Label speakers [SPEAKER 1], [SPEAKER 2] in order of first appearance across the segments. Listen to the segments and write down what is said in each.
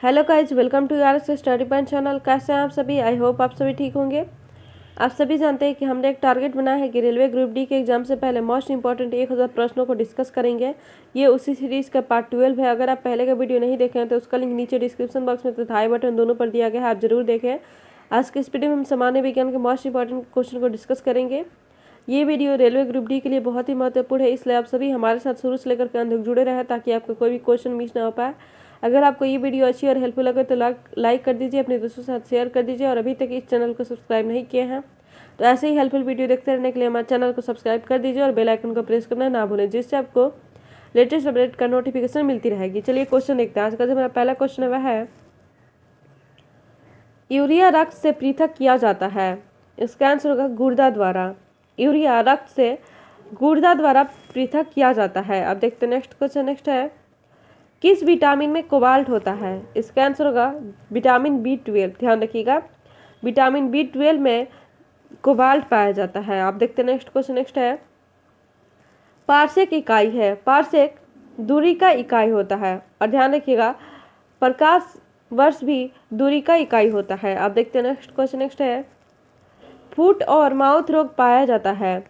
[SPEAKER 1] Hello guys, welcome to यार study point channel. कैसे हैं आप सभी? आई होप आप सभी ठीक होंगे। आप सभी जानते हैं कि हमने एक टारगेट बनाया है कि रेलवे ग्रुप डी के एग्जाम से पहले मोस्ट इंपॉर्टेंट 1000 प्रश्नों को डिस्कस करेंगे। ये उसी सीरीज का पार्ट 12 है। अगर आप पहले का वीडियो नहीं देखे हैं तो उसका लिंक नीचे डिस्क्रिप्शन बॉक्स में तथा आई बटन दोनों पर दिया गया है, आप जरूर देखें। आज के इस वीडियो में हम सामान्य विज्ञान के मोस्ट इंपॉर्टेंट क्वेश्चन को डिस्कस करेंगे। ये वीडियो रेलवे ग्रुप डी के लिए बहुत ही महत्वपूर्ण है, इसलिए आप सभी हमारे साथ शुरू से लेकर के अंत तक जुड़े रहे ताकि आपका कोई भी क्वेश्चन मिस ना हो पाए। अगर आपको ये वीडियो अच्छी और हेल्पफुल लगे तो लाइक कर दीजिए, अपने दोस्तों के साथ शेयर कर दीजिए और अभी तक इस चैनल को सब्सक्राइब नहीं किए हैं तो ऐसे ही हेल्पफुल वीडियो देखते रहने के लिए हमारे चैनल को सब्सक्राइब कर दीजिए और बेल आइकन को प्रेस करना ना भूलें, जिससे आपको लेटेस्ट अपडेट का नोटिफिकेशन मिलती रहेगी। चलिए क्वेश्चन देखते हैं। आज का जो मेरा पहला क्वेश्चन है वह है, यूरिया रक्त से पृथक किया जाता है। इसका आंसर होगा गुर्दा द्वारा। यूरिया रक्त से गुर्दा द्वारा पृथक किया जाता है। अब देखते हैं नेक्स्ट क्वेश्चन। नेक्स्ट है, किस विटामिन में कोबाल्ट होता है? इसका आंसर होगा विटामिन B12। ध्यान रखिएगा, विटामिन B12 में कोबाल्ट पाया जाता है। आप देखते हैं नेक्स्ट क्वेश्चन। नेक्स्ट है, पारसेक इकाई है। पारसेक दूरी का इकाई होता है और ध्यान रखिएगा प्रकाश वर्ष भी दूरी का इकाई होता है। आप देखते हैं नेक्स्ट क्वेश्चन। नेक्स्ट है, फुट और माउथ रोग पाया जाता है।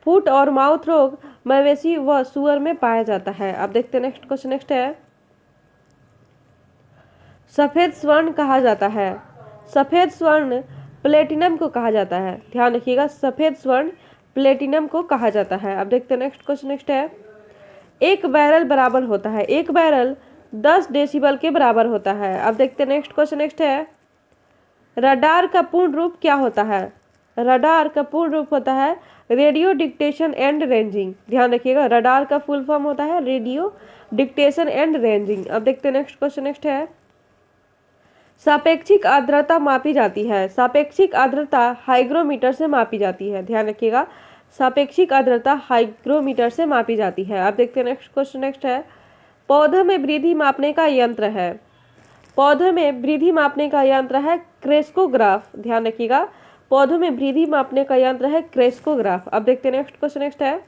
[SPEAKER 1] फुट और माउथ रोग मवेशी व सुअर में पाया जाता है। आप देखते हैं नेक्स्ट क्वेश्चन। नेक्स्ट है, सफेद स्वर्ण कहा जाता है। सफेद स्वर्ण प्लेटिनम को कहा जाता है। ध्यान रखिएगा, सफेद स्वर्ण प्लेटिनम को कहा जाता है। अब देखते हैं नेक्स्ट क्वेश्चन। नेक्स्ट है, एक बैरल बराबर होता है। एक बैरल 10 डेसिबल के बराबर होता है। अब देखते हैं नेक्स्ट क्वेश्चन। नेक्स्ट है, रडार का पूर्ण रूप क्या होता है? रडार का पूर्ण रूप होता है रेडियो डिक्टेशन एंड रेंजिंग। ध्यान रखिएगा, रडार का फुल फॉर्म होता है रेडियो डिक्टेशन एंड रेंजिंग। अब देखते हैं नेक्स्ट क्वेश्चन। नेक्स्ट है, सापेक्षिक आर्द्रता मापी जाती है। सापेक्षिक आर्द्रता हाइग्रोमीटर से मापी जाती है। ध्यान रखिएगा, सापेक्षिक आर्द्रता हाइग्रोमीटर से मापी जाती है। आप देखते हैं नेक्स्ट क्वेश्चन। नेक्स्ट है, पौधों में वृद्धि मापने का यंत्र है। पौधों में वृद्धि मापने का यंत्र है क्रेस्कोग्राफ। ध्यान रखिएगा, पौधों में वृद्धि मापने का यंत्र है क्रेस्कोग्राफ। अब देखते हैं नेक्स्ट क्वेश्चन। नेक्स्ट है,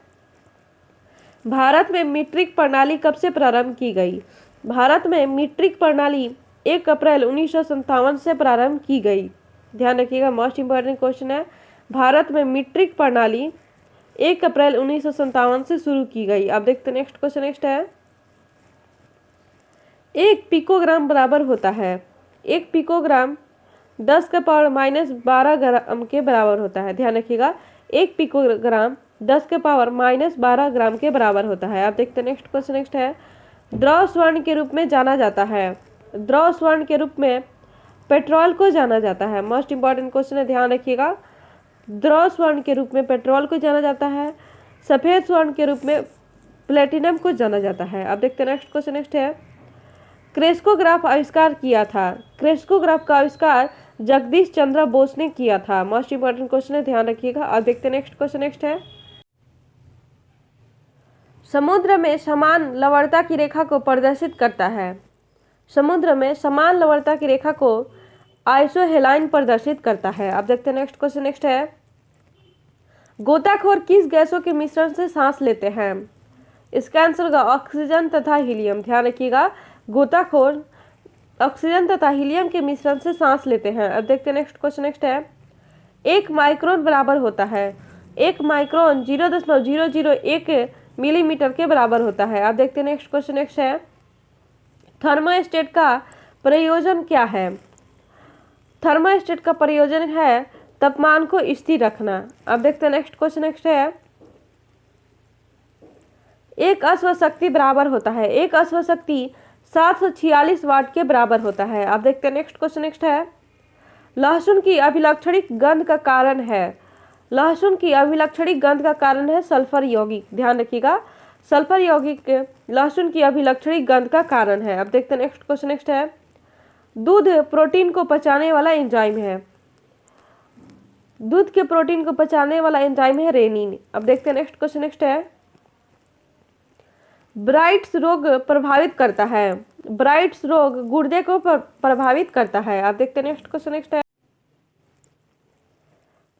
[SPEAKER 1] भारत में मीट्रिक प्रणाली कब से प्रारंभ की गई? भारत में मीट्रिक प्रणाली 1 अप्रैल 1957 से प्रारंभ की गई। ध्यान रखिएगा, मोस्ट इंपॉर्टेंट क्वेश्चन है। भारत में मीट्रिक प्रणाली 1 अप्रैल 1957 से शुरू की गई। अब देखते हैं नेक्स्ट क्वेश्चन। नेक्स्ट है, एक पिकोग्राम बराबर होता है। एक पिकोग्राम 10 का पावर -12 ग्राम के बराबर होता है। ध्यान रखिएगा, एक पिकोग्राम 10 के पावर -12 ग्राम के बराबर होता है। आप देखते हैं नेक्स्ट क्वेश्चन। नेक्स्ट है, द्रव स्वर्ण के रूप में जाना जाता है। द्रव स्वर्ण के रूप में पेट्रोल को जाना जाता है। मोस्ट इंपॉर्टेंट क्वेश्चन है, ध्यान रखिएगा। द्रव स्वर्ण के रूप में पेट्रोल को जाना जाता है। सफेद स्वर्ण के रूप में प्लेटिनम को जाना जाता है। अब देखते हैं नेक्स्ट क्वेश्चन। नेक्स्ट है, क्रेस्कोग्राफ आविष्कार किया था। क्रेस्कोग्राफ का आविष्कार जगदीश चंद्र बोस ने किया था। मोस्ट इंपॉर्टेंट क्वेश्चन है, ध्यान रखिएगा। अब देखते हैं नेक्स्ट क्वेश्चन। नेक्स्ट है, समुद्र में समान लवणता की रेखा को प्रदर्शित करता है। समुद्र में समान लवणता की रेखा को आइसोहेलाइन प्रदर्शित करता है। अब देखते हैं नेक्स्ट क्वेश्चन। नेक्स्ट है, गोताखोर किस गैसों के मिश्रण से सांस लेते हैं? इसका आंसर होगा ऑक्सीजन तथा हीलियम। ध्यान रखिएगा, गोताखोर ऑक्सीजन तथा हीलियम के मिश्रण से सांस लेते हैं। अब देखते हैं नेक्स्ट क्वेश्चन। नेक्स्ट है, एक माइक्रोन बराबर होता है। एक माइक्रोन 0.001 मिलीमीटर के बराबर होता है। अब देखते हैं नेक्स्ट क्वेश्चन। नेक्स्ट है, थर्मोस्टेट का प्रयोजन क्या है? थर्मोस्टेट का प्रयोजन है तापमान को स्थिर रखना। अब देखते हैं नेक्स्ट क्वेश्चन। नेक्स्ट है, एक अश्व शक्ति बराबर होता है। एक अश्व शक्ति 746 वाट के बराबर होता है। अब देखते हैं नेक्स्ट क्वेश्चन। नेक्स्ट है, लहसुन की अभिलक्षणिक गंध का कारण है। लहसुन की अभिलक्षणिक गंध का कारण है सल्फर यौगिक। ध्यान रखिएगा, सल्फर यौगिक लहसुन की अभिलक्षणिक गंध का कारण है। अब देखते हैं नेक्स्ट क्वेश्चन। नेक्स्ट है, दूध प्रोटीन को पचाने वाला एंजाइम है। दूध के प्रोटीन को पचाने वाला एंजाइम है रेनिन। अब देखते हैं नेक्स्ट क्वेश्चन। नेक्स्ट है, ब्राइट्स रोग प्रभावित करता है। ब्राइट्स रोग गुर्दे को प्रभावित करता है। आप देखते हैं नेक्स्ट क्वेश्चन। नेक्स्ट है,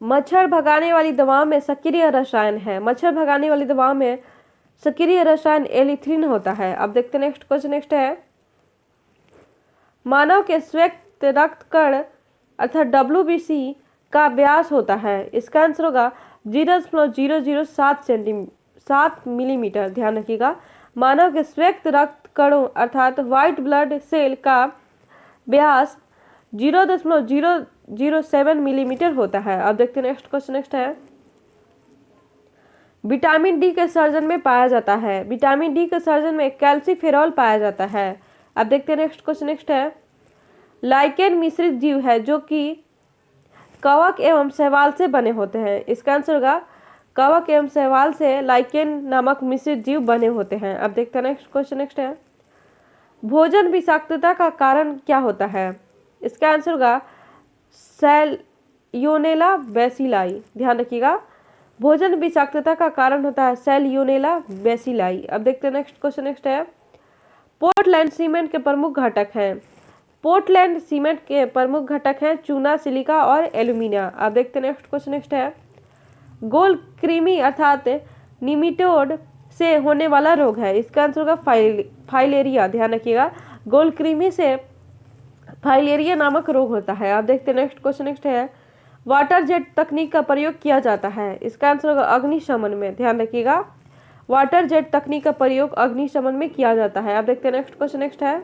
[SPEAKER 1] मच्छर भगाने वाली दवाओं में सक्रिय रसायन है। मच्छर भगाने वाली दवाओं में सक्रिय रसायन एलिथ्रिन होता है। अब देखते हैं नेक्स्ट क्वेश्चन। नेक्स्ट है, मानव के स्वेत रक्त कण अर्थात WBC का व्यास होता है? इसका आंसर होगा 0.007 मिलीमीटर। ध्यान रखिएगा, मानव के स्वेत रक्त कणों अर्थात व्हाइट ब्लड सेल का व्यास 0.007 मिलीमीटर होता है। अब देखते हैं नेक्स्ट क्वेश्चन। नेक्स्ट है, विटामिन डी के सर्जन में पाया जाता है? विटामिन डी के सर्जन में कैल्सीफेरॉल पाया जाता है। अब देखते हैं नेक्स्ट क्वेश्चन। नेक्स्ट है, लाइकेन मिश्रित जीव है जो कि कवक एवं शैवाल से बने होते हैं। इसका आंसर होगा कवक एवं शैवाल से लाइकेन नामक मिश्रित जीव बने होते हैं। अब देखते हैं नेक्स्ट क्वेश्चन। नेक्स्ट है, भोजन विषाक्तता का कारण क्या होता है? इसका आंसर होगा सैल्मोनेला बेसिलाई। ध्यान रखिएगा, भोजन विषाक्तता का कारण होता है सैल्मोनेला बेसिलाई। अब देखते हैं नेक्स्ट क्वेश्चन। नेक्स्ट है, पोर्टलैंड सीमेंट के प्रमुख घटक हैं? पोर्टलैंड सीमेंट के प्रमुख घटक हैं चूना, सिलिका और एल्यूमिनिया। अब देखते हैं नेक्स्ट क्वेश्चन। नेक्स्ट है, गोल कृमि अर्थात निमेटोड से होने वाला रोग है? इसका आंसर होगा फाइलेरिया। ध्यान रखिएगा, गोल कृमि से फाइलेरिया नामक रोग होता है। अब देखते हैं नेक्स्ट क्वेश्चन। नेक्स्ट है, वाटर जेट तकनीक का प्रयोग किया जाता है? इसका आंसर होगा अग्निशमन में। ध्यान रखिएगा, वाटर जेट तकनीक का प्रयोग अग्निशमन में किया जाता है। अब देखते हैं नेक्स्ट क्वेश्चन। नेक्स्ट है,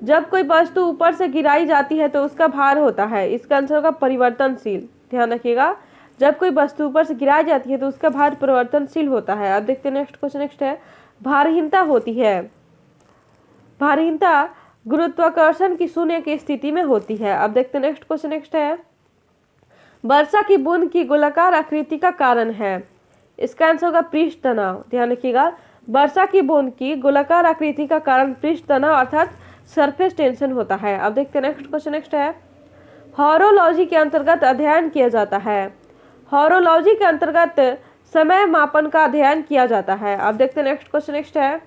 [SPEAKER 1] जब कोई वस्तु ऊपर से गिराई जाती है तो उसका भार होता है? इसका आंसर होगा परिवर्तनशील। ध्यान रखिएगा, जब कोई वस्तु ऊपर से गिराई जाती है तो उसका भार परिवर्तनशील होता है। अब देखते हैं नेक्स्ट क्वेश्चन। नेक्स्ट है, भारहीनता होती है? भारहीनता गुरुत्वाकर्षण की शून्य की स्थिति में होती है। अब देखते हैं नेक्स्ट क्वेश्चन। नेक्स्ट है, वर्षा की बूंद की गोलाकार आकृति का कारण है? इसका आंसर होगा पृष्ठ तनाव। ध्यान रखिएगा, वर्षा की बूंद की गोलाकार आकृति का कारण पृष्ठ तनाव अर्थात सरफेस टेंशन होता है। अब देखते हैं नेक्स्ट क्वेश्चन। नेक्स्ट है, हॉरोलॉजी के अंतर्गत अध्ययन किया जाता है? हॉरोलॉजी के अंतर्गत समय मापन का अध्ययन किया जाता है। अब देखते हैं नेक्स्ट क्वेश्चन। नेक्स्ट है,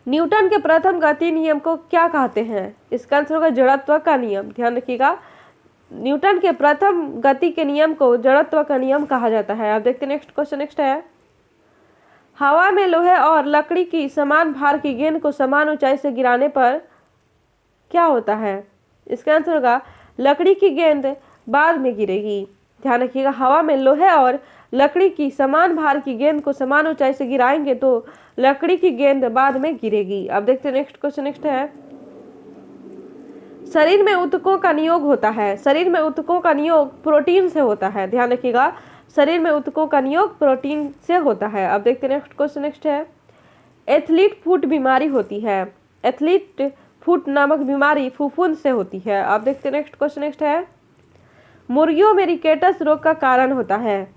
[SPEAKER 1] न्यूटन के प्रथम गति नियम को क्या कहते हैं? इसका आंसर होगा जड़त्व का नियम। ध्यान रखिएगा, न्यूटन के प्रथम गति के नियम को जड़त्व का नियम कहा जाता है। अब देखते हैं नेक्स्ट क्वेश्चन। नेक्स्ट है, हवा में लोहे और लकड़ी की समान भार की गेंद को समान ऊंचाई से गिराने पर क्या होता है? इसका आंसर होगा लकड़ी की गेंद बाद में गिरेगी। ध्यान रखिएगा, हवा में लोहे और लकड़ी की समान भार की गेंद को समान ऊंचाई से गिराएंगे तो लकड़ी की गेंद बाद में गिरेगी। अब देखते हैं नेक्स्ट क्वेश्चन। नेक्स्ट है, शरीर में ऊतकों का नियोग होता है? शरीर में ऊतकों का नियोग प्रोटीन से होता है। ध्यान रखिएगा, शरीर में ऊतकों का नियोग प्रोटीन से होता है। अब देखते हैं नेक्स्ट क्वेश्चन। नेक्स्ट है, एथलीट फुट बीमारी होती है? एथलीट फुट नामक बीमारी फफूंद से होती है। अब देखते हैं नेक्स्ट क्वेश्चन। नेक्स्ट है, मुर्गियों में रिकेटस रोग का कारण होता है?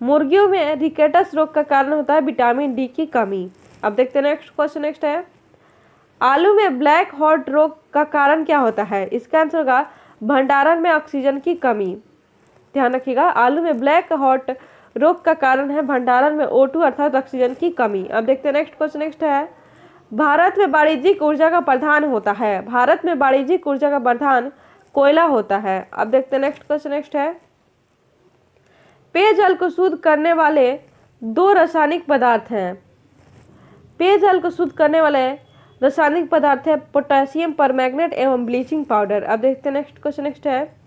[SPEAKER 1] मुर्गियों में रिकेटस रोग का कारण होता है विटामिन डी की कमी। अब देखते हैं नेक्स्ट क्वेश्चन। नेक्स्ट है, आलू में ब्लैक हॉट रोग का कारण क्या होता है? इसका आंसर होगा भंडारण में ऑक्सीजन की कमी। ध्यान रखिएगा, आलू में ब्लैक हॉट रोग का कारण है भंडारण में O2 अर्थात ऑक्सीजन की कमी। अब देखते हैं नेक्स्ट क्वेश्चन। नेक्स्ट है, भारत में वाणिज्यिक ऊर्जा का प्रधान होता है? भारत में वाणिज्यिक ऊर्जा का प्रधान कोयला होता है। अब देखते हैं नेक्स्ट क्वेश्चन। नेक्स्ट है, पेयजल को शुद्ध करने वाले दो रासायनिक पदार्थ हैं? पेयजल को शुद्ध करने वाले रासायनिक पदार्थ है पोटेशियम परमैंगनेट एवं ब्लीचिंग पाउडर। अब देखते हैं नेक्स्ट क्वेश्चन। नेक्स्ट है,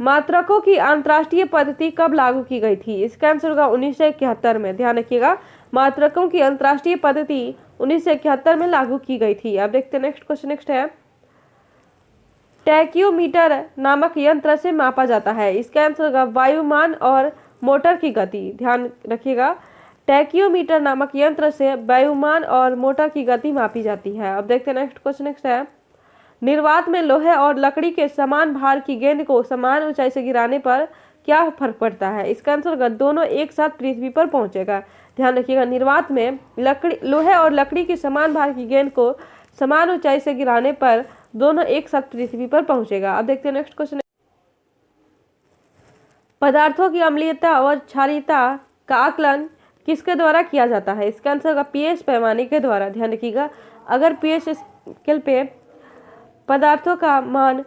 [SPEAKER 1] मात्रकों की अंतर्राष्ट्रीय पद्धति कब लागू की गई थी? इसका आंसर होगा 1971 में। ध्यान रखिएगा, मात्रकों की अंतर्राष्ट्रीय पद्धति 1971 में लागू की गई थी। अब देखते हैं नेक्स्ट क्वेश्चन। नेक्स्ट है, टैक्योमीटर नामक यंत्र से मापा जाता है? इसका आंसर होगा वायुमान और मोटर की गति। ध्यान रखिएगा, टैक्योमीटर नामक यंत्र से वायुमान और मोटर की गति मापी जाती है। अब देखते हैं नेक्स्ट क्वेश्चन। नेक्स्ट है, निर्वात में लोहे और लकड़ी के समान भार की गेंद को समान ऊंचाई से गिराने पर क्या फर्क पड़ता है? इसका आंसर होगा दोनों एक साथ पृथ्वी पर पहुंचेगा। ध्यान रखिएगा, निर्वात में लोहे और लकड़ी की समान भार की गेंद को समान ऊंचाई से गिराने पर दोनों एक साथ पृथ्वी पर पहुंचेगा। अब देखते हैं नेक्स्ट क्वेश्चन। पदार्थों की अम्लीयता और क्षारीयता का आकलन किसके द्वारा किया जाता है? इसका आंसर होगा पीएच पैमाने के द्वारा। ध्यान रखिएगा, अगर पीएच स्केल पे पदार्थों का मान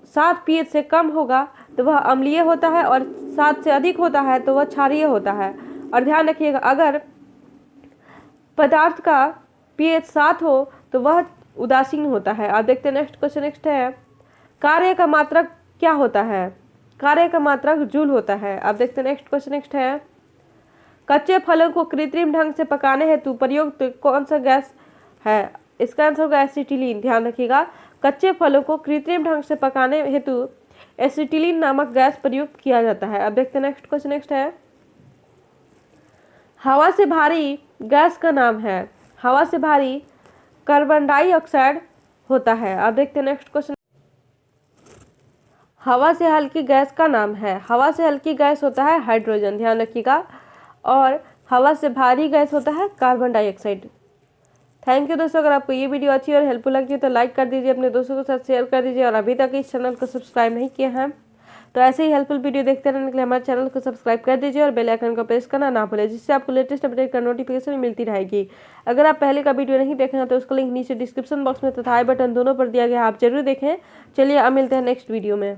[SPEAKER 1] 7 pH से कम होगा तो वह अम्लीय होता है और 7 से अधिक होता है तो वह क्षारीय होता है। और ध्यान रखिएगा, अगर पदार्थ का pH 7 हो तो वह उदासीन होता है। आप देखते हैं नेक्स्ट क्वेश्चन। नेक्स्ट है कार्य का मात्रक क्या होता है? कार्य का मात्रक जूल होता है। आप देखते हैं नेक्स्ट क्वेश्चन। नेक्स्ट है कच्चे फलों को कृत्रिम ढंग से पकाने हेतु प्रयुक्त कौन सा गैस है? इसका आंसर होगा एसिटिलीन। ध्यान रखिएगा, कच्चे फलों को कृत्रिम ढंग से पकाने हेतु एसिटिलीन नामक गैस प्रयुक्त किया जाता है। अब देखते हैं नेक्स्ट क्वेश्चन। नेक्स्ट है हवा से भारी गैस का नाम है? हवा से भारी कार्बन डाइऑक्साइड होता है। अब देखते हैं नेक्स्ट क्वेश्चन। हवा से हल्की गैस का नाम है? हवा से हल्की गैस होता है हाइड्रोजन। ध्यान रखिएगा। और हवा से भारी गैस होता है कार्बन डाइऑक्साइड। थैंक यू दोस्तों। अगर आपको ये वीडियो अच्छी और हेल्पफुल लगी तो लाइक कर दीजिए, अपने दोस्तों के साथ शेयर कर दीजिए और अभी तक इस चैनल को सब्सक्राइब नहीं किया है तो ऐसे ही हेल्पफुल वीडियो देखते रहने के लिए हमारे चैनल को सब्सक्राइब कर दीजिए और बेल आइकन को प्रेस करना ना भूलें, जिससे आपको लेटेस्ट अपडेट का नोटिफिकेशन मिलती रहेगी। अगर आप पहले का वीडियो नहीं देखे हैं तो उसका लिंक नीचे डिस्क्रिप्शन बॉक्स में तथा आई बटन दोनों पर दिया गया है, आप जरूर देखें। चलिए अब मिलते हैं नेक्स्ट वीडियो में।